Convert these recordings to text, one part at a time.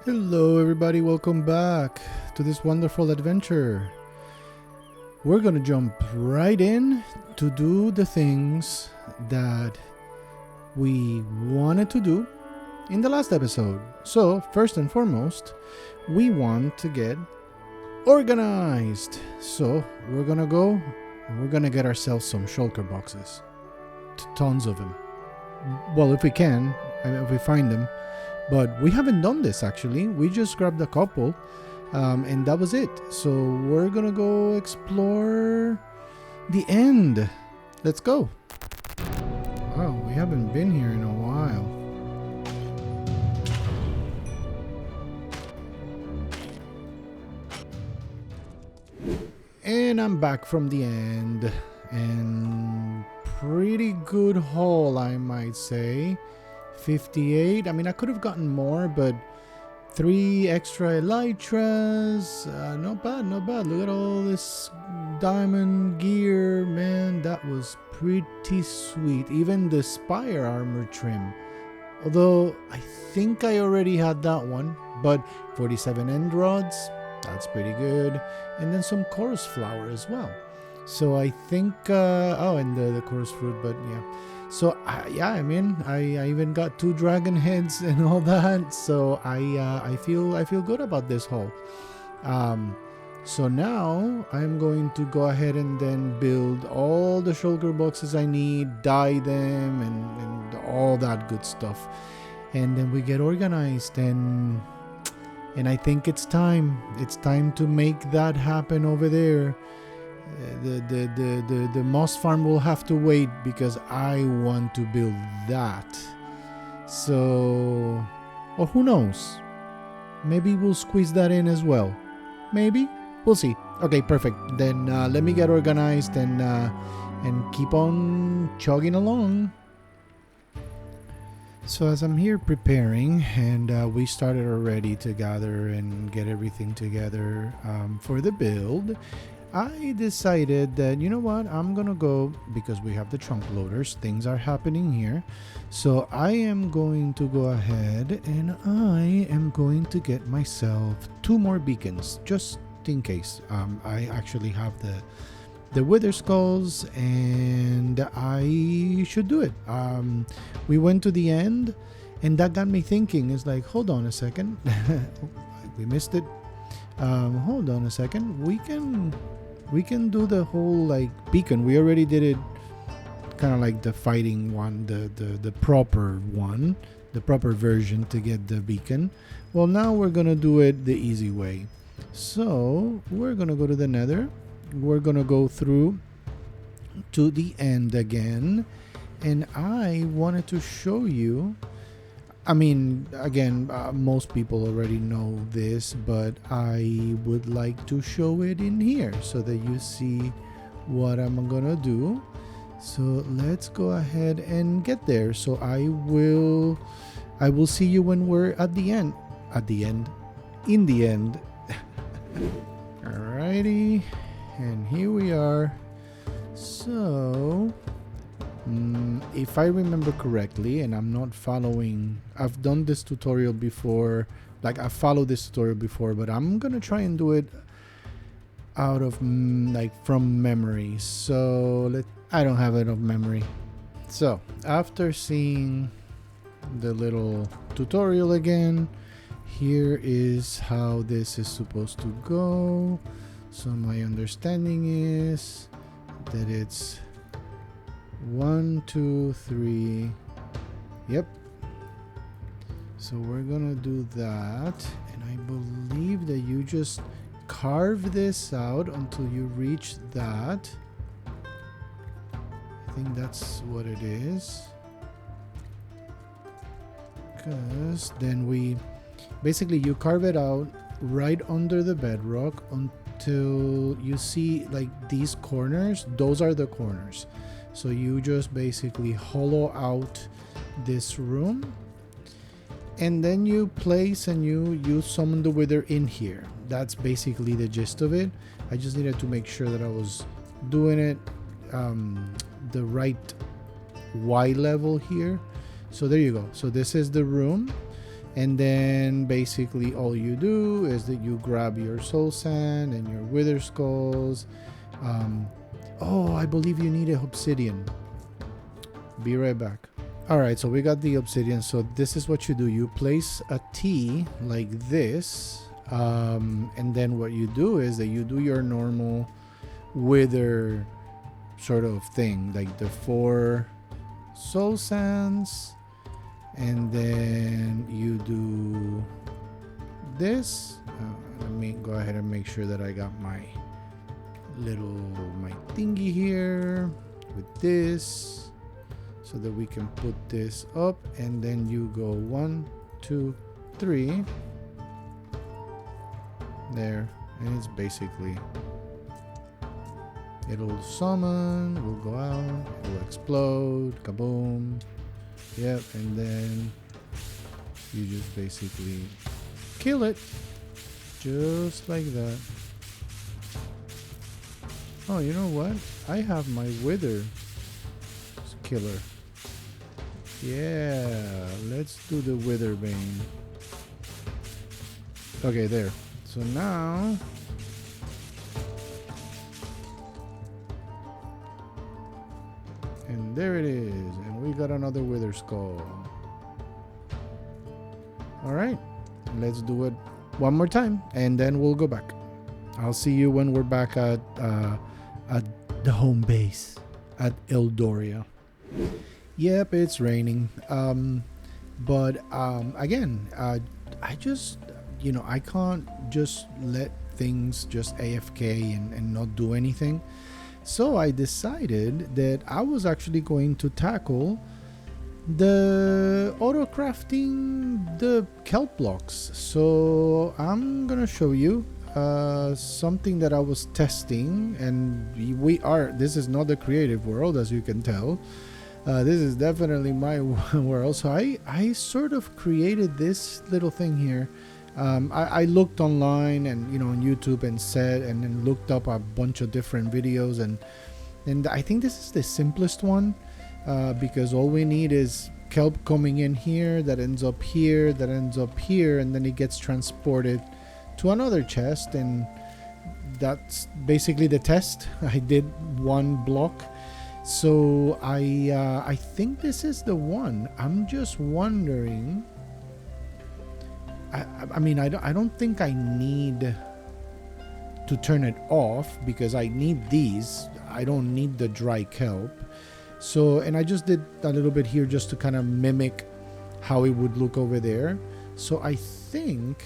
Hello everybody, welcome back to this wonderful adventure. We're gonna jump right in to do the things that we wanted to do in the last episode. So first and foremost, we want to get organized. So we're gonna go and we're gonna get ourselves some shulker boxes. Tons of them. Well, if we can, if we find them. But we haven't done this actually. We just grabbed a couple and that was it. So we're gonna go explore the end. Let's go. Wow, we haven't been here in a while. And I'm back from the end. And pretty good haul, I might say. 58. I mean, I could have gotten more, but 3 extra elytras. Not bad, not bad. Look at all this diamond gear, man. That was pretty sweet. Even the spire armor trim. Although, I think I already had that one. But 47 end rods. That's pretty good. And then some chorus flower as well. So I think... oh, and the chorus fruit, but yeah. So yeah, I mean, I even got 2 dragon heads and all that. So I feel good about this haul. So now I'm going to go ahead and then build all the shulker boxes I need, dye them, and all that good stuff. And then we get organized, and I think it's time. It's time to make that happen over there. The moss farm will have to wait because I want to build that. So, or who knows? Maybe we'll squeeze that in as well. Maybe we'll see. Okay, perfect. Then let me get organized and keep on chugging along. So as I'm here preparing, and we started already to gather and get everything together for the build, I decided that, you know what, I'm gonna go, because we have the trunk loaders, things are happening here. So I am going to go ahead and I am going to get myself 2 more beacons, just in case. I actually have the wither skulls, and I should do it. We went to the end, and that got me thinking. It's like, hold on a second. We missed it. Hold on a second. We can do the whole like beacon. We already did it, kind of like the fighting one, the proper one, the proper version to get the beacon. Well, now we're gonna do it the easy way. So we're gonna go to the nether. We're gonna go through to the end again, and I wanted to show you. I mean, again, most people already know this, but I would like to show it in here so that you see what I'm gonna do. So let's go ahead and get there. So I will see you when we're at the end. In the end. Alrighty, and here we are. So if I remember correctly, and I'm not following, I've done this tutorial before, like I followed this tutorial before, but I'm gonna try and do it out of like from memory. So I don't have enough memory. So after seeing the little tutorial again, here is how this is supposed to go. So my understanding is that it's 1, 2, 3. Yep. So we're gonna do that, and I believe that you just carve this out until you reach that. I think that's what it is. Because then we basically you carve it out right under the bedrock until you see like these corners. Those are the corners. So you just basically hollow out this room, and then you place and you summon the wither in here. That's basically the gist of it. I just needed to make sure that I was doing it the right Y level here. So there you go. So this is the room. And then basically all you do is that you grab your soul sand and your wither skulls. Oh, I believe you need a obsidian. Be right back. All right, so we got the obsidian. So this is what you do. You place a T like this. And then what you do is that you do your normal wither sort of thing, like the 4 soul sands. And then you do this. Let me go ahead and make sure that I got my thingy here with this, so that we can put this up. And then you go 1, 2, 3 there, and it's basically, it'll summon, will go out, it'll explode, kaboom. Yep, and then you just basically kill it, just like that. Oh, you know what? I have my wither killer. Yeah, let's do the wither bane. Okay, there. So now and there it is, and we got another wither skull. All right, let's do it one more time, and then we'll go back. I'll see you when we're back at the home base at Eldoria. Yep, it's raining. But again, I just, I can't just let things just AFK and not do anything. So I decided that I was actually going to tackle the auto crafting the kelp blocks. So I'm gonna show you something that I was testing, and this is not the creative world, as you can tell. This is definitely my world. So I sort of created this little thing here. I looked online and on YouTube and then looked up a bunch of different videos, and I think this is the simplest one, because all we need is kelp coming in here, that ends up here, that ends up here, and then it gets transported to another chest, and that's basically the test. I did one block. So I think this is the one. I'm just wondering. I mean, I don't think I need to turn it off, because I need these. I don't need the dry kelp. So, and I just did a little bit here just to kind of mimic how it would look over there. So I think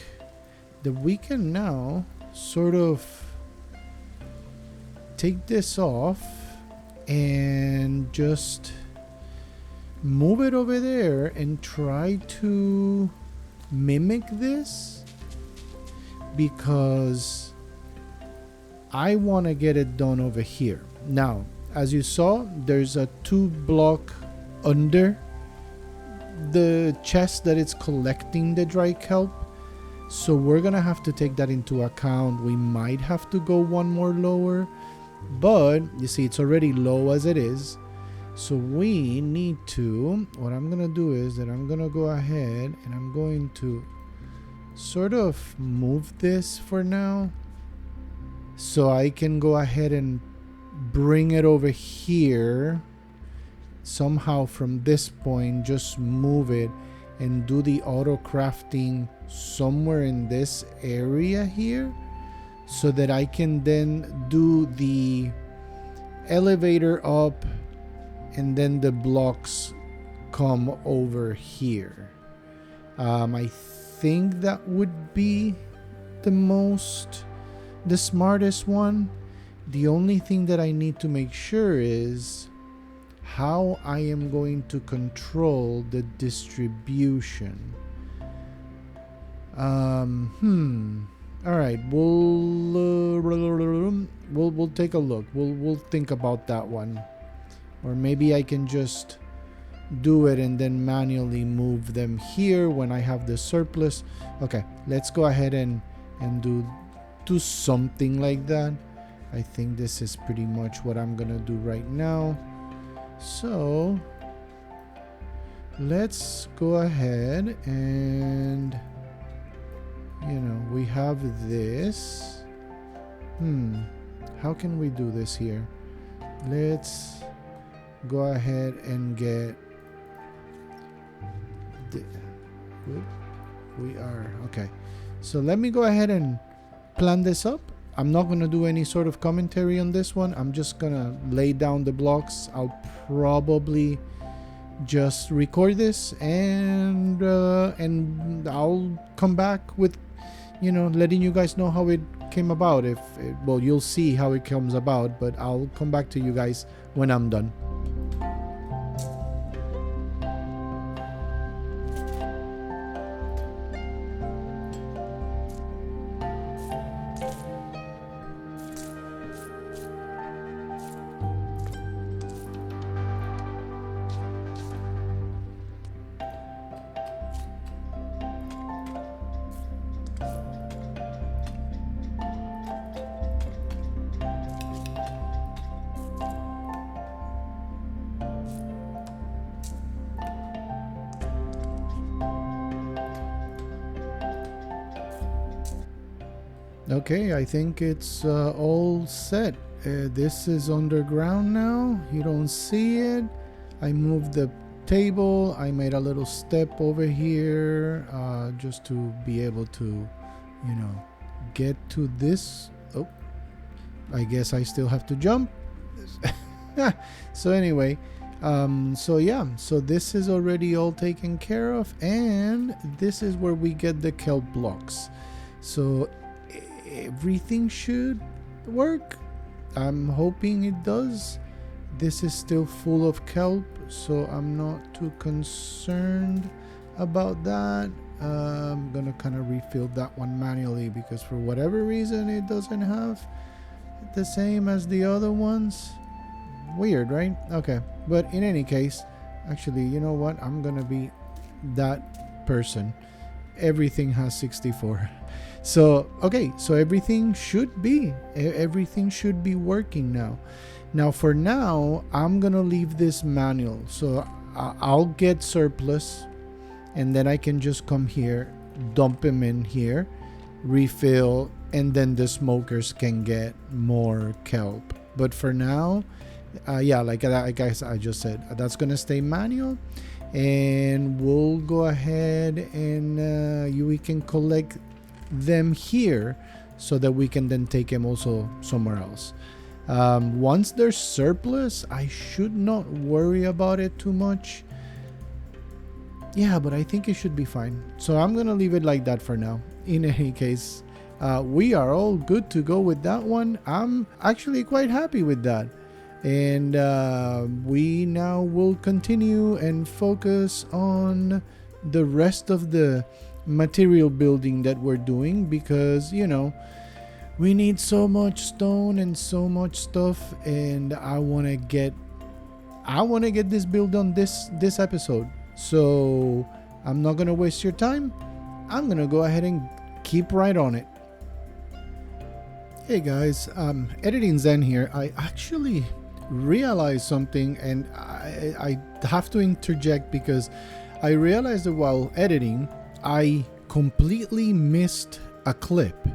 that we can now sort of take this off and just move it over there and try to mimic this, because I want to get it done over here. Now, as you saw, there's a 2 block under the chest that it's collecting the dry kelp. So we're gonna have to take that into account. We might have to go one more lower, but you see it's already low as it is. So we need to, what I'm gonna do is that I'm gonna go ahead and I'm going to sort of move this for now, so I can go ahead and bring it over here somehow. From this point, just move it and do the auto crafting somewhere in this area here, so that I can then do the elevator up, and then the blocks come over here. I think that would be the smartest one. The only thing that I need to make sure is how I am going to control the distribution. All right, we'll take a look. We'll think about that one. Or maybe I can just do it and then manually move them here when I have the surplus. Okay, let's go ahead and do something like that. I think this is pretty much what I'm gonna do right now. So let's go ahead and, we have this. How can we do this here? Let's go ahead and get we are okay. So let me go ahead and plan this up. I'm not going to do any sort of commentary on this one. I'm just going to lay down the blocks. I'll probably just record this and I'll come back with, letting you guys know how it came about. Well, you'll see how it comes about, but I'll come back to you guys when I'm done. Okay, I think it's all set. This is underground now. You don't see it. I moved the table. I made a little step over here just to be able to, get to this. Oh, I guess I still have to jump. So anyway, so this is already all taken care of, and this is where we get the kelp blocks. So everything should work. I'm hoping it does. This is still full of kelp, so I'm not too concerned about that. I'm gonna kind of refill that one manually because for whatever reason it doesn't have the same as the other ones. Weird, right? Okay, but in any case, actually, you know what? I'm gonna be that person. Everything has 64. So okay, so everything should be working now. Now for now, I'm gonna leave this manual, so I'll get surplus, and then I can just come here, dump him in here, refill, and then the smokers can get more kelp. But for now, like I guess I just said, that's gonna stay manual, and we'll go ahead and we can collect them here so that we can then take them also somewhere else. Once there's surplus, I should not worry about it too much. Yeah, but I think it should be fine. So I'm gonna leave it like that for now. In any case, we are all good to go with that one. I'm actually quite happy with that. And we now will continue and focus on the rest of the material building that we're doing, because we need so much stone and so much stuff, and I want to get this build on this episode. So I'm not gonna waste your time. I'm gonna go ahead and keep right on it. Hey guys, editing Zen here. I actually realized something, and I have to interject because I realized that while editing, I completely missed a clip.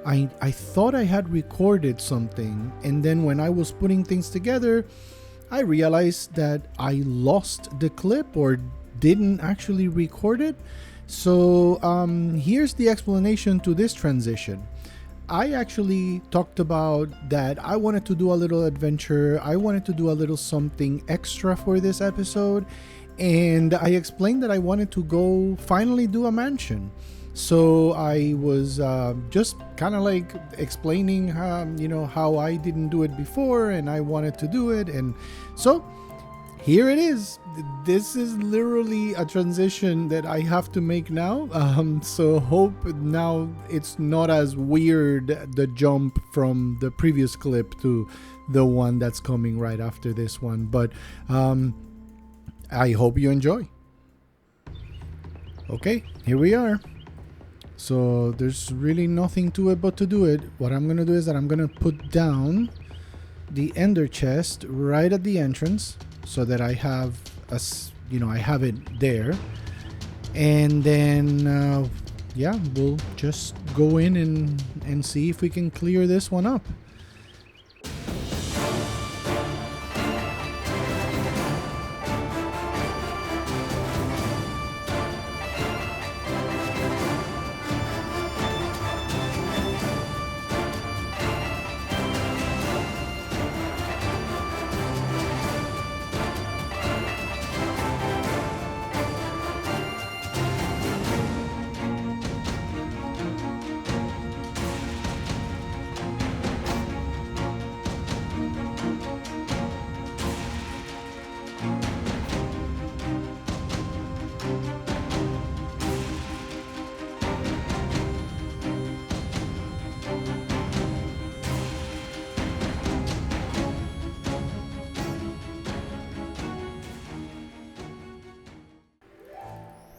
I thought I had recorded something, and then when I was putting things together, I realized that I lost the clip or didn't actually record it. So here's the explanation to this transition. I actually talked about that I wanted to do a little adventure. I wanted to do a little something extra for this episode. And I explained that I wanted to go finally do a mansion. So I was just kind of like explaining how I didn't do it before and I wanted to do it. And so here it is. This is literally a transition that I have to make now. So hope now it's not as weird, the jump from the previous clip to the one that's coming right after this one. But I hope you enjoy. Okay, here we are. So there's really nothing to it but to do it. What I'm going to do is that I'm going to put down the ender chest right at the entrance so that I have I have it there. And then yeah, we'll just go in and see if we can clear this one up.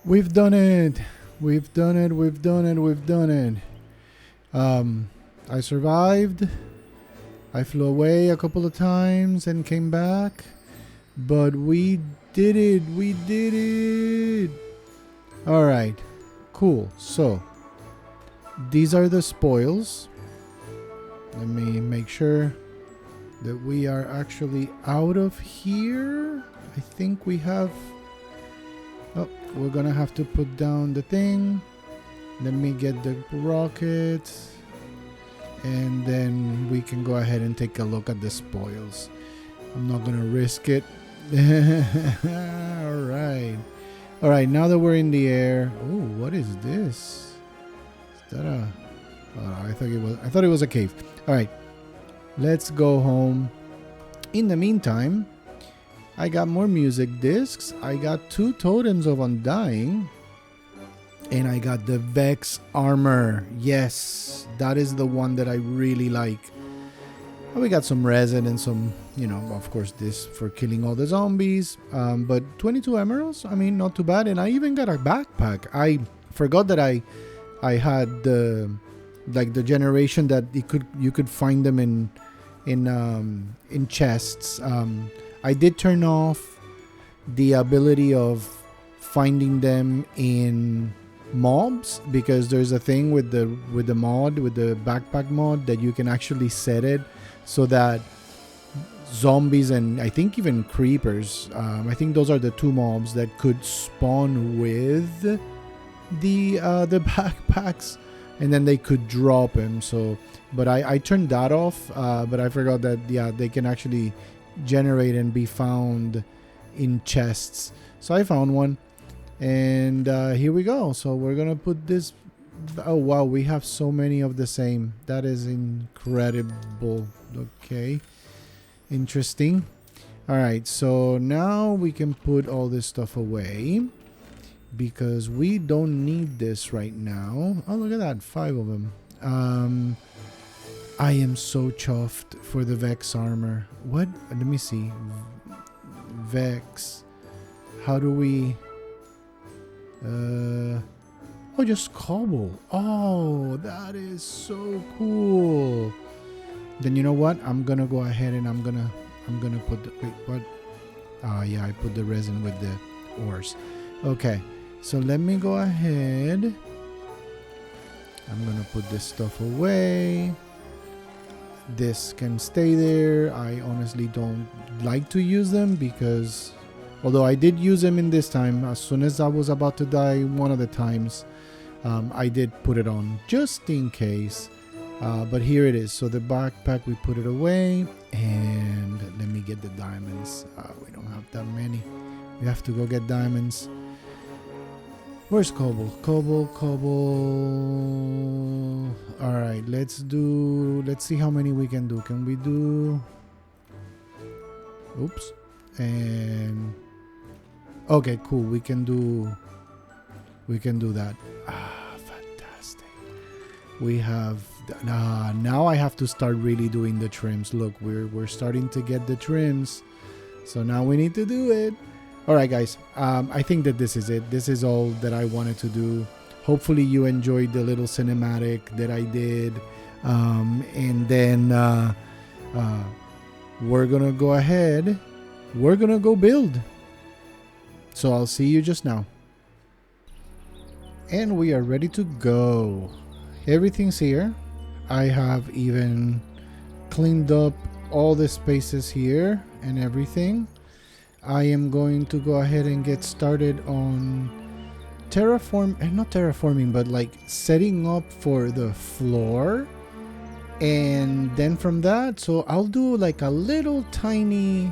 We've done it. We've done it. We've done it. We've done it. I survived. I flew away a couple of times and came back. But we did it. We did it. All right. Cool. So, these are the spoils. Let me make sure that we are actually out of here. I think we have... Oh, we're gonna have to put down the thing. Let me get the rocket. And then we can go ahead and take a look at the spoils. I'm not gonna risk it. Alright. Alright, now that we're in the air. Oh, what is this? Is that a... Oh, I thought it was a cave. Alright. Let's go home. In the meantime, I got more music discs. I got 2 totems of undying. And I got the Vex armor. Yes, that is the one that I really like. And we got some resin and some, of course, this for killing all the zombies. But 22 emeralds, I mean, not too bad. And I even got a backpack. I forgot that I had the generation that you could find them in chests. I did turn off the ability of finding them in mobs because there's a thing with the backpack mod that you can actually set it so that zombies and I think even creepers, I think those are the 2 mobs that could spawn with the backpacks and then they could drop them. So, but I turned that off, but I forgot that they can actually generate and be found in chests. So I found one and here we go. So we're gonna put this. Oh wow, we have so many of the same. That is incredible. Okay, interesting. All right, so now we can put all this stuff away because we don't need this right now. Oh, look at that, 5 of them. I am so chuffed for the Vex armor. What? Let me see. Vex. How do we... Oh, just cobble. Oh, that is so cool. Then you know what? I'm gonna go ahead and I'm gonna put the... Wait, what? Yeah, I put the resin with the ores. Okay. So let me go ahead. I'm gonna put this stuff away. This can stay there. I honestly don't like to use them because although I did use them in this time, as soon as I was about to die one of the times, I did put it on just in case. But here it is. So the backpack, we put it away. And let me get the diamonds. We don't have that many. We have to go get diamonds. Where's Cobble? Cobble. Alright, let's see how many we can do. Can we do... Oops. And... Okay, cool. We can do that. Fantastic. We have... now I have to start really doing the trims. Look, we're starting to get the trims. So now we need to do it. Alright guys, I think that this is it. This is all that I wanted to do. Hopefully you enjoyed the little cinematic that I did. And then we're gonna go ahead. We're gonna go build. So I'll see you just now. And we are ready to go. Everything's here. I have even cleaned up all the spaces here and everything. I am going to go ahead and get started on not terraforming, but like setting up for the floor. And then from that, so I'll do like a little tiny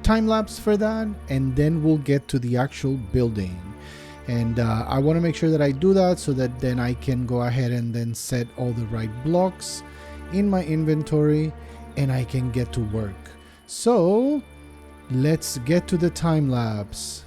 time lapse for that, and then we'll get to the actual building. And I want to make sure that I do that so that then I can go ahead and then set all the right blocks in my inventory and I can get to work. So let's get to the time lapse.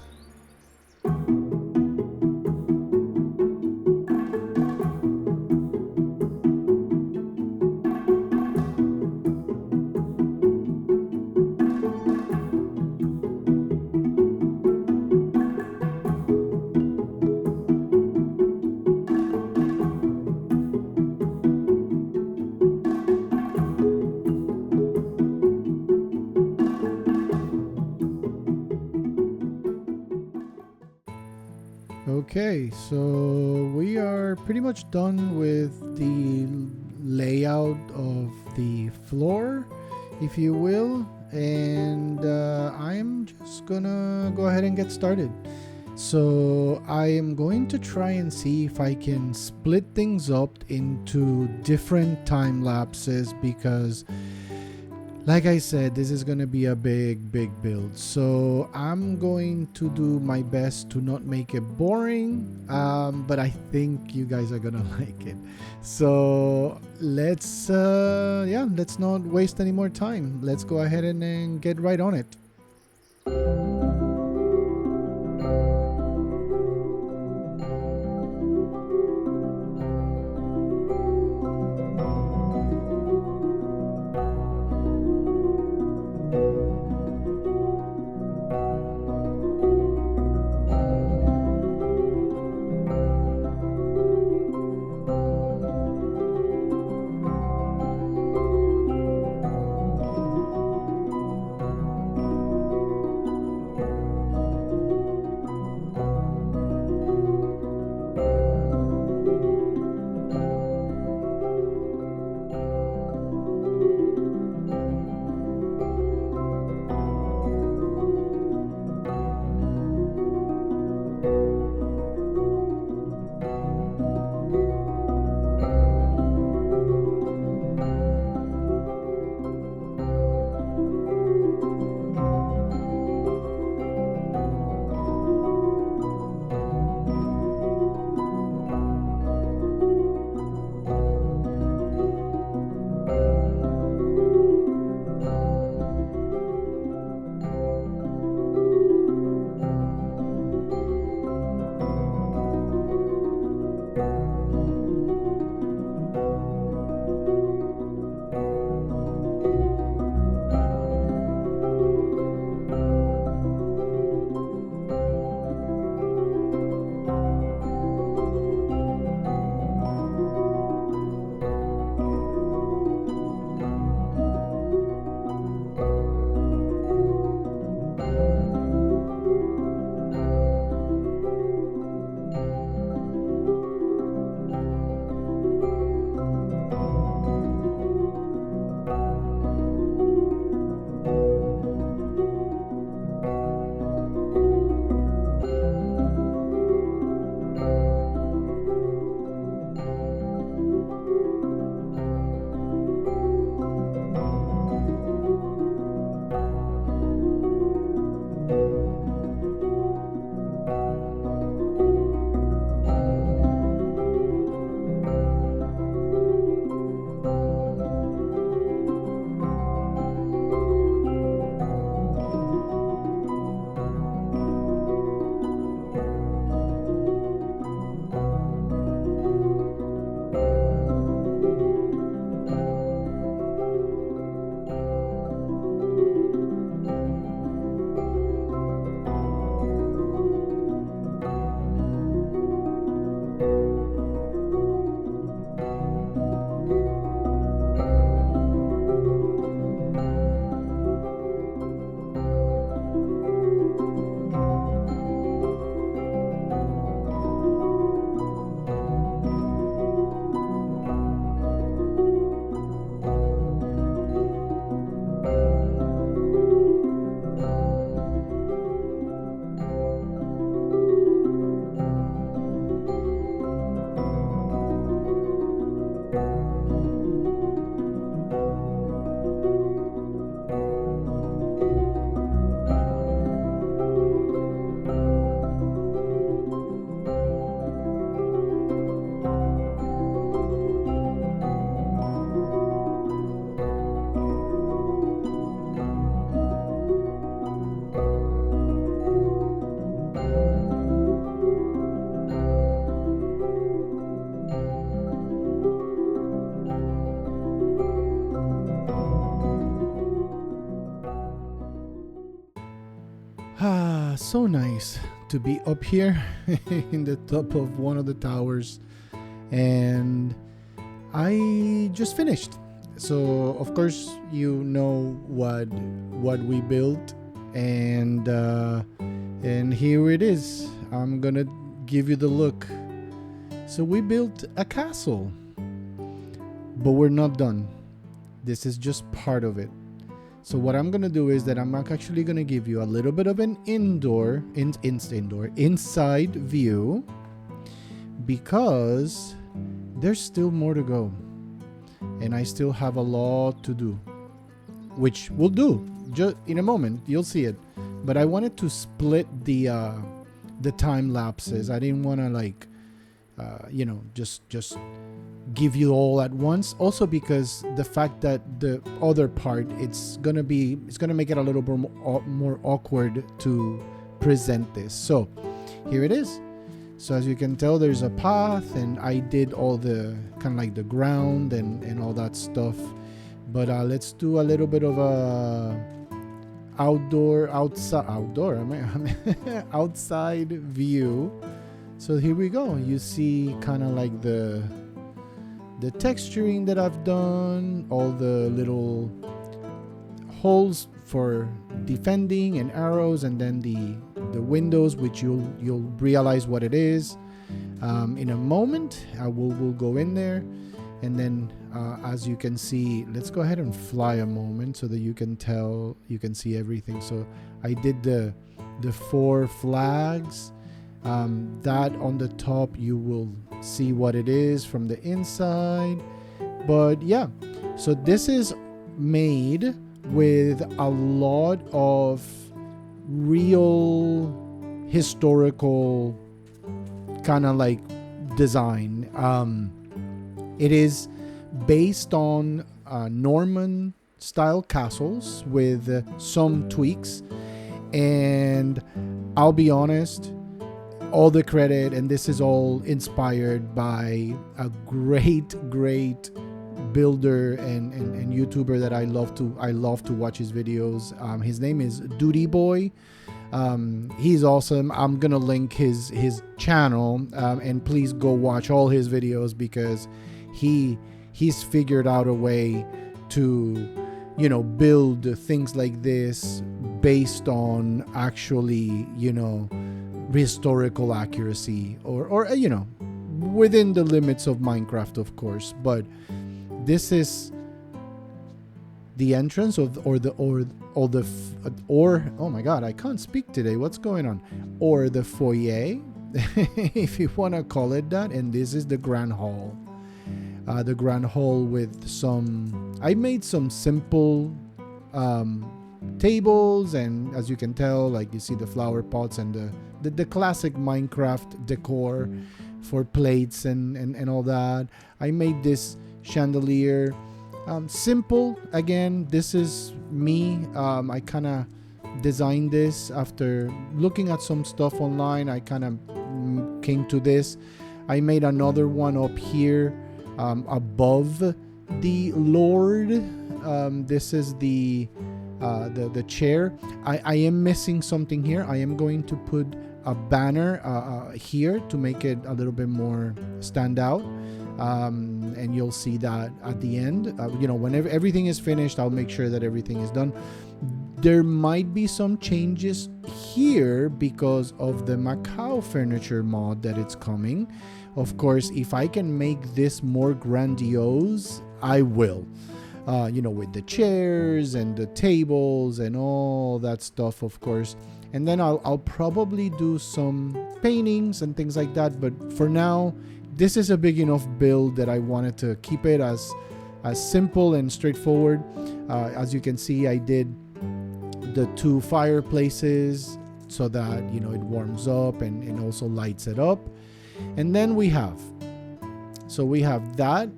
Okay, so we are pretty much done with the layout of the floor, if you will, and I'm just gonna go ahead and get started. So I am going to try and see if I can split things up into different time lapses, because like I said, this is going to be a big build. So I'm going to do my best to not make it boring, but I think you guys are going to like it. So let's not waste any more time. Let's go ahead and get right on it. so nice to be up here in the top of one of the towers, and I just finished. So of course you know what we built, and here it is. I'm gonna give you the look. So we built a castle, but we're not done. This is just part of it. So what I'm gonna do is that I'm actually gonna give you a little bit of an inside view, because there's still more to go, and I still have a lot to do, which we'll do just in a moment. You'll see it, but I wanted to split the time lapses. I didn't want to like just give you all at once. Also because the fact that the other part, it's gonna make it a little bit more awkward to present this. So here it is. So as you can tell, there's a path, and I did all the kind of like the ground and all that stuff. But let's do a little bit of a outside view. So here we go. You see kind of like the texturing that I've done, all the little holes for defending and arrows, and then the windows, which you'll realize what it is in a moment. We'll go in there, and then as you can see, let's go ahead and fly a moment so that you can see everything. So I did the 4 flags. That on the top, you will see what it is from the inside. But yeah, so this is made with a lot of real historical kind of like design. It is based on Norman style castles with some tweaks, and I'll be honest, all the credit, and this is all inspired by a great builder and YouTuber that I love to watch his videos. His name is Dudieboy. He's awesome. I'm gonna link his channel, and please go watch all his videos, because he's figured out a way to build things like this based on actually historical accuracy, or within the limits of Minecraft, of course. But this is the entrance oh my god, I can't speak today. What's going on? Or the foyer, if you want to call it that. And this is the grand hall. The grand hall with I made some simple tables, and as you can tell, like you see the flower pots and the classic Minecraft decor for plates and all that. I made this chandelier, simple. Again, this is me. I kind of designed this after looking at some stuff online. I kind of came to this. I made another one up here above the Lord. This is the chair. I am missing something here. I am going to put a banner here to make it a little bit more stand out, and you'll see that at the end. Whenever everything is finished, I'll make sure that everything is done. There might be some changes here because of the Macau furniture mod that it's coming. Of course, if I can make this more grandiose, I will. With the chairs and the tables and all that stuff, of course. And then I'll probably do some paintings and things like that. But for now, this is a big enough build that I wanted to keep it as simple and straightforward. As you can see, I did the 2 fireplaces so that it warms up and also lights it up. And then we have that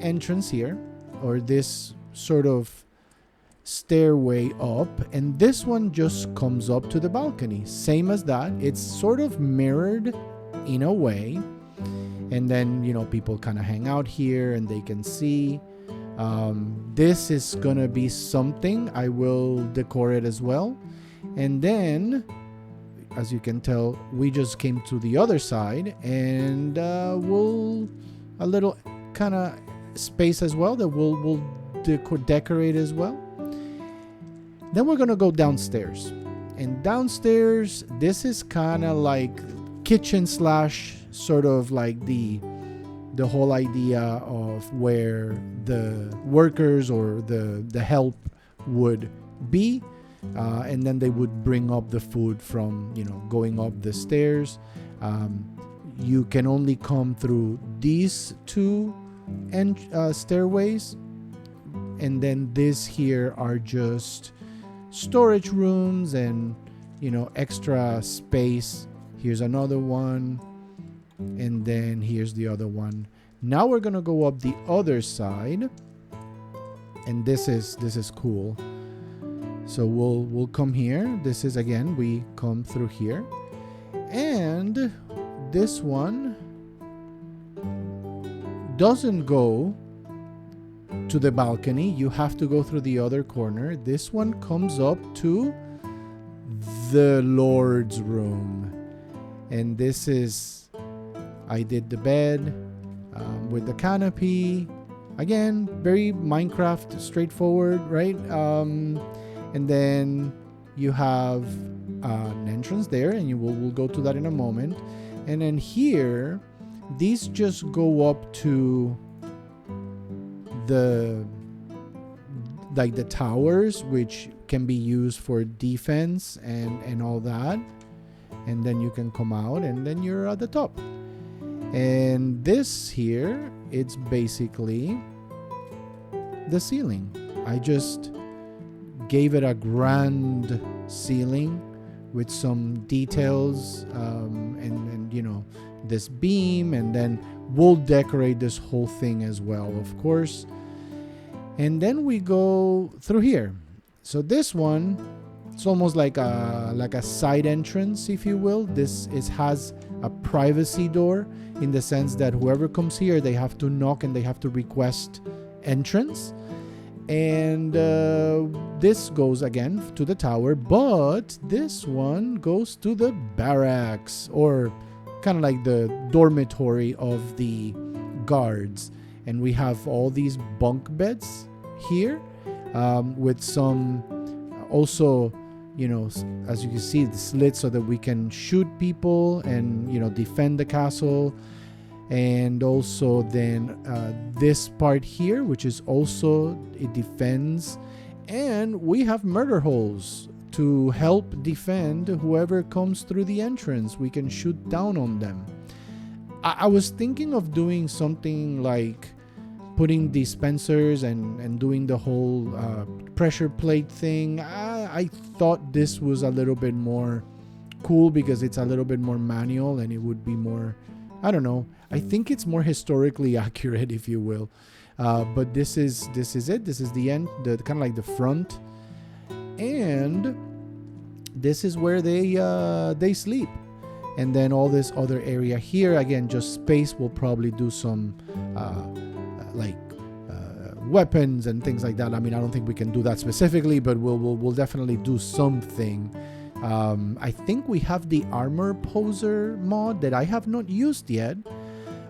entrance here, or this sort of stairway up, and this one just comes up to the balcony, same as that. It's sort of mirrored in a way, and then people kind of hang out here and they can see. This is gonna be something I will decor it as well. And then as you can tell, we just came to the other side, and we'll a little kind of space as well that we'll decorate as well. Then we're gonna go downstairs, and downstairs this is kind of like kitchen slash sort of like the whole idea of where the workers or the help would be, and then they would bring up the food from, you know, going up the stairs. You can only come through these two stairways, and then this here are just storage rooms and, you know, extra space. Here's another one, and then here's the other one. Now we're gonna go up the other side, and this is cool. So we'll come here. This is, again, we come through here, and this one doesn't go to the balcony. You have to go through the other corner. This one comes up to the Lord's room, and this is, I did the bed with the canopy. Again, very Minecraft straightforward, right? And then you have an entrance there, and we'll go to that in a moment. And then here, these just go up to the towers, which can be used for defense and all that. And then you can come out, and then you're at the top. And this here, it's basically the ceiling. I just gave it a grand ceiling with some details, and you know, this beam, and then we'll decorate this whole thing as well, of course. And then we go through here. So this one, it's almost like a side entrance, if you will. This has a privacy door, in the sense that whoever comes here, they have to knock and they have to request entrance. And this goes again to the tower, but this one goes to the barracks, or kind of like the dormitory of the guards. And we have all these bunk beds here, with some also, you know, as you can see, the slits so that we can shoot people and, you know, defend the castle. And also then this part here, which is also, it defends. And we have murder holes to help defend whoever comes through the entrance. We can shoot down on them. I was thinking of doing something like putting dispensers and doing the whole pressure plate thing. I thought this was a little bit more cool because it's a little bit more manual, and it would be more, I don't know, I think it's more historically accurate, if you will. But this is it. This is the end, the kind of like the front, and this is where they sleep. And then all this other area here, again, just space. We'll probably do some weapons and things like that. I mean, I don't think we can do that specifically, but we'll definitely do something. I think we have the armor poser mod that I have not used yet,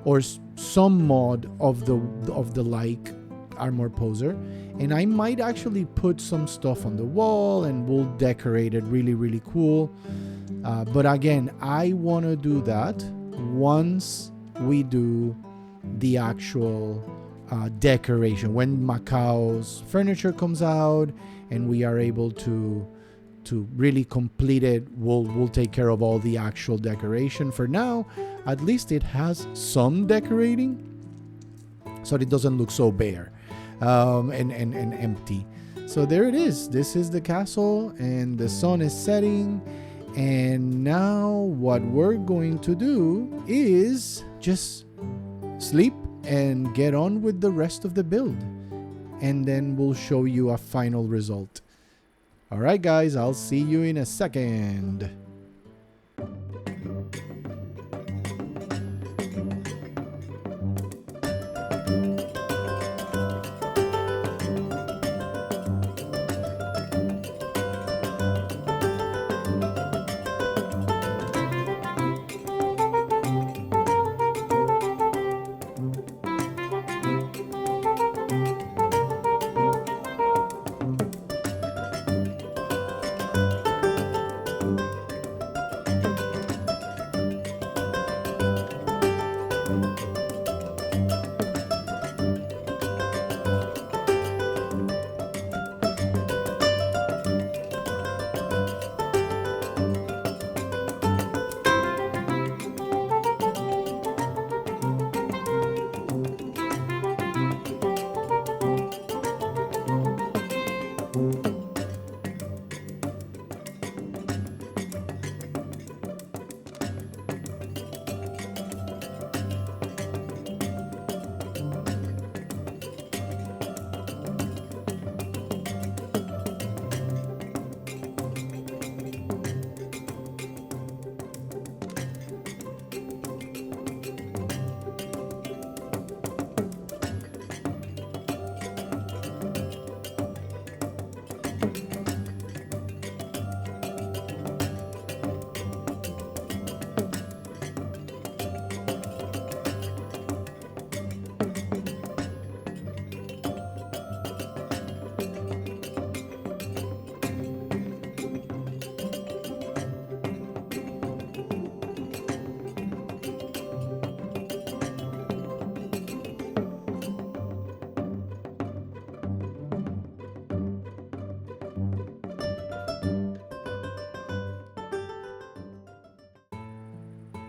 or some mod of the like armor poser, and I might actually put some stuff on the wall, and we'll decorate it really, really cool. But again, I want to do that once we do the actual decoration, when Macau's furniture comes out and we are able to really complete it. We'll take care of all the actual decoration. For now, at least it has some decorating, so it doesn't look so bare and empty. So there it is. This is the castle, and the sun is setting. And now what we're going to do is just sleep and get on with the rest of the build, and then we'll show you a final result. All right, guys, I'll see you in a second.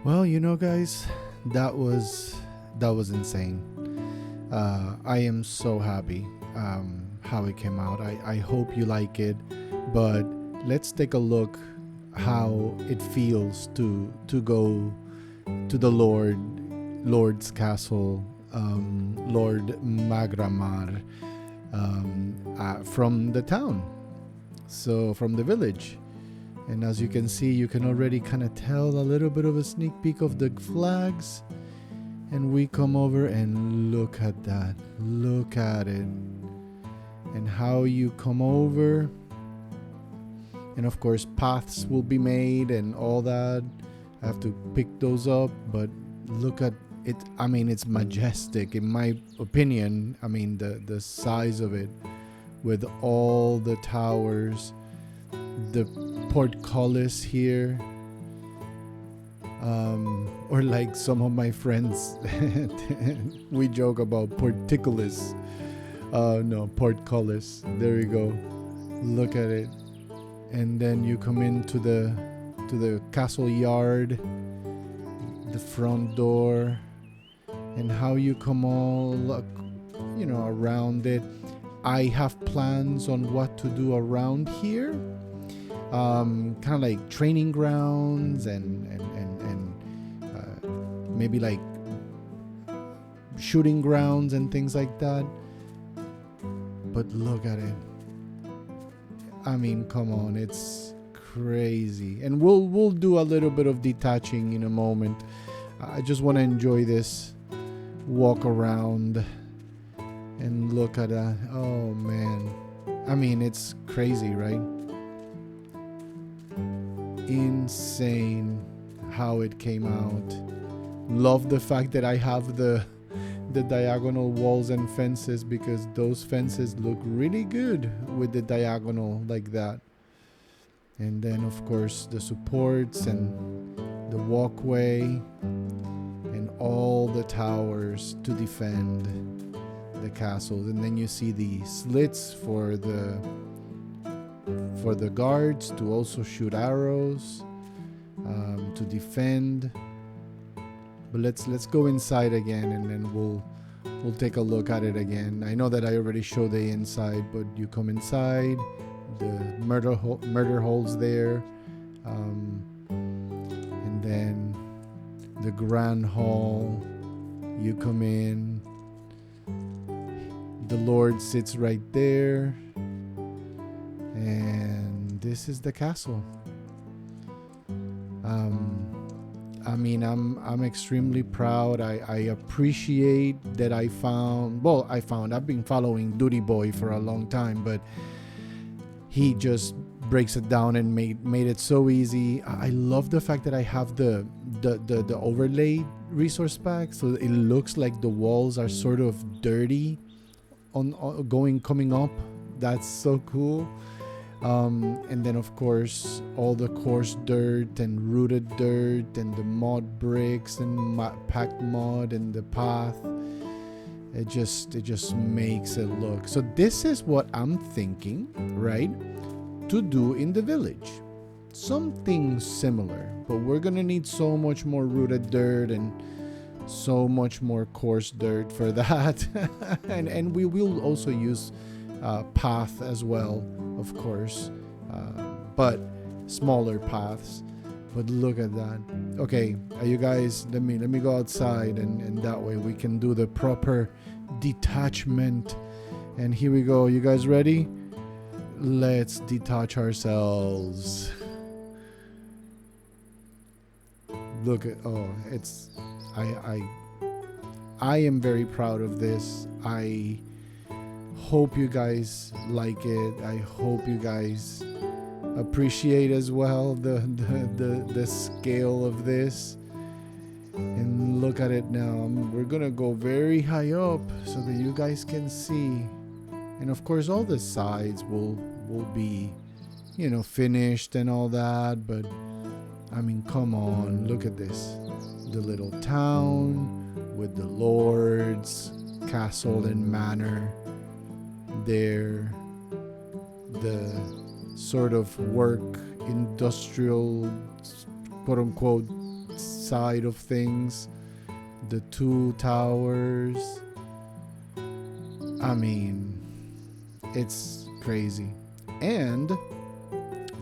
Well, guys, that was that was insane. I am so happy how it came out. I hope you like it, but let's take a look how it feels to go to the Lord's castle, Lord Magramar, from the town, so from the village. And as you can see, you can already kind of tell a little bit of a sneak peek of the flags. And we come over and look at that. Look at it. And how you come over. And of course, paths will be made and all that. I have to pick those up. But look at it. I mean, it's majestic. In my opinion, I mean, the size of it. With all the towers. The portcullis here. Or like some of my friends, we joke about portcullis. No, portcullis. There you go. Look at it. And then you come into the castle yard, the front door, and how you come all, around it. I have plans on what to do around here. Kind of like training grounds and maybe like shooting grounds and things like that. But look at it. I mean, come on, it's crazy. And we'll do a little bit of detaching in a moment. I just want to enjoy this walk around and look at that. Oh man. I mean, it's crazy, right? Insane how it came out. Love the fact that I have the diagonal walls and fences, because those fences look really good with the diagonal like that. And then of course the supports and the walkway and all the towers to defend the castles. And then you see the slits for the guards to also shoot arrows, to defend. But let's go inside again, and then we'll take a look at it again. I know that I already showed the inside, but you come inside, the murder holes there, and then the grand hall. You come in, the Lord sits right there, and this is the castle. I mean, I'm extremely proud. I appreciate that I've been following Dudieboy for a long time, but he just breaks it down and made it so easy. I love the fact that I have the overlay resource pack, so it looks like the walls are sort of dirty coming up. That's so cool. And then of course all the coarse dirt and rooted dirt and the mud bricks and packed mud and the path. It just makes it look. So this is what I'm thinking, right, to do in the village. Something similar, but we're gonna need so much more rooted dirt and so much more coarse dirt for that. and we will also use path as well, of course, but smaller paths. But look at that. Okay, you guys, let me go outside, and that way we can do the proper detachment. And here we go. You guys ready? Let's detach ourselves. Look at it's I am very proud of this. I hope you guys like it. I hope you guys appreciate as well the scale of this. And look at it now. We're gonna go very high up so that you guys can see. And of course all the sides will be, finished and all that. But I mean, come on, look at this. The little town with the lord's castle and manor there. The sort of industrial, quote unquote, side of things. The 2 towers. I mean, it's crazy. And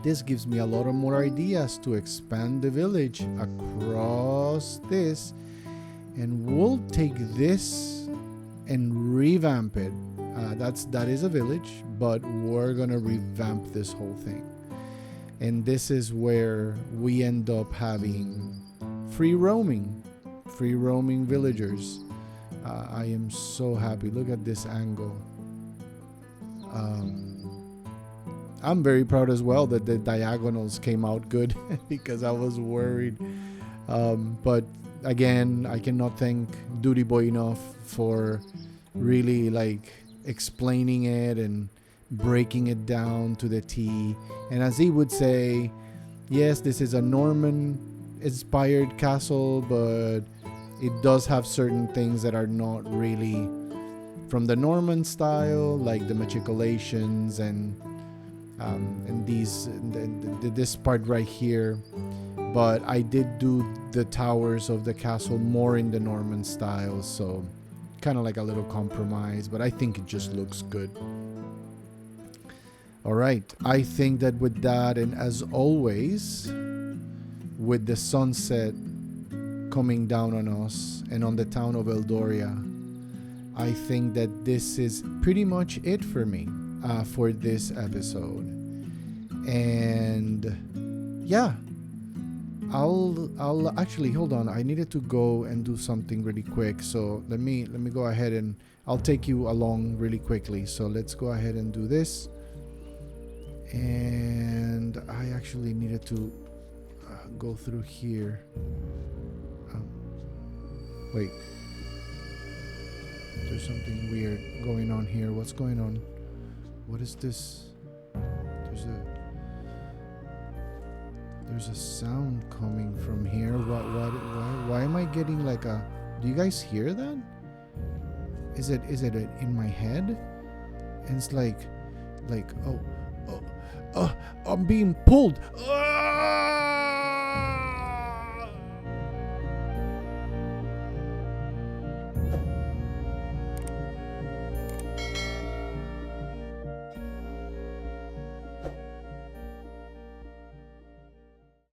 this gives me a lot of more ideas to expand the village across this. And we'll take this and revamp it. That is a village, but we're gonna revamp this whole thing. And this is where we end up having free roaming villagers. I am so happy. Look at this angle. I'm very proud as well that the diagonals came out good because I was worried. But again, I cannot thank Dudieboy enough for really like explaining it and breaking it down to the T. And as he would say, yes, this is a Norman inspired castle, but it does have certain things that are not really from the Norman style, like the machicolations and this part right here. But I did do the towers of the castle more in the Norman style, so kind of like a little compromise, but I think it just looks good. All right, I think that with that, and as always, with the sunset coming down on us and on the town of Eldoria, I think that this is pretty much it for me for this episode. And yeah, I'll actually, hold on, I needed to go and do something really quick, so let me go ahead and I'll take you along really quickly. So let's go ahead and do this. And I actually needed to go through here. Wait, there's something weird going on here. What's going on? What is this? There's a sound coming from here. Why am I getting like a... Do you guys hear that? Is it in my head? And it's like, oh, I'm being pulled.